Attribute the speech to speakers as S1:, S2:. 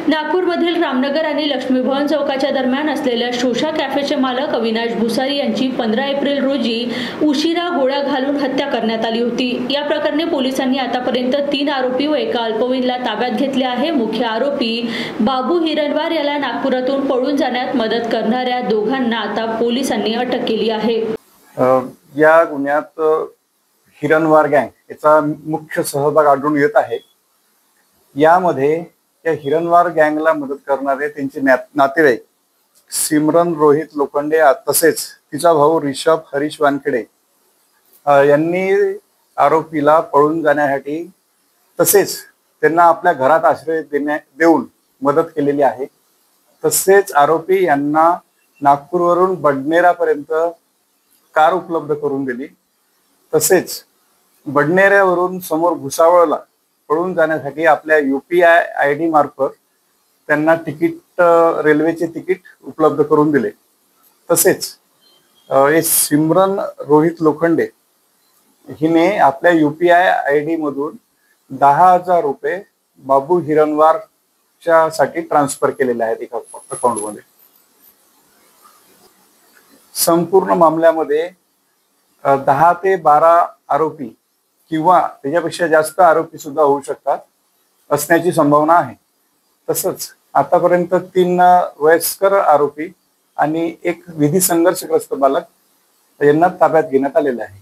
S1: नागपूरमधील रामनगर आणि लक्ष्मीभवन चौकाच्या दरम्यान असलेल्या शोषा कॅफेचे मालक अविनाश भुसारी यांची 15 एप्रिल रोजी उशिरा गोळ्या घालून हत्या करण्यात आली होती। या प्रकरणी पोलिसांनी आतापर्यंत 3 आरोपी व एका अल्पवयीनला ताब्यात घेतले आहे। मुख्य आरोपी बाबू हिरणवार याला नागपुरातून पळून जाण्यात मदत करणाऱ्या दोघांना आता पोलिसांनी अटक केली आहे।
S2: या गुन्ह्यात हिरणवार गँग याचा मुख्य सहभाग आढळून येत आहे। यामध्ये या हिरणवार गँगला मदत करणारे त्यांचे नातेवाईक सिमरन रोहित लोखंडे तसेच तिचा भाऊ ऋषभ हरीश वानखेडे यांनी आरोपीला पळून जाण्यासाठी तसेच त्यांना आपल्या घरात आश्रय देऊन मदत केलेली आहे। तसेच आरोपी यांना नागपूरवरून बडनेरापर्यंत कार उपलब्ध करून दिली। तसेच बडनेऱ्यावरून समोर भुसावळला पळून जाण्यासाठी आपल्या UPI ID मार्फत त्यांना तिकीट रेल्वेचे तिकीट उपलब्ध करून दिले। तसेच सिमरन रोहित लोखंडे हिने आपल्या UPI ID मधून 10,000 रुपये बाबू हिरणवारच्या साठी ट्रान्सफर केलेले आहेत एका अकाउंटमध्ये। संपूर्ण मामल्यामध्ये 10 ते 12 आरोपी किंवा त्याच्यापेक्षा जास्त आरोपी सुद्धा होऊ शकतात असण्याची संभावना आहे। तसंच आतापर्यंत 3 वयस्कर आरोपी आणि एक विधी संघर्षग्रस्त बालक यांना ताब्यात घेण्यात आलेले आहे।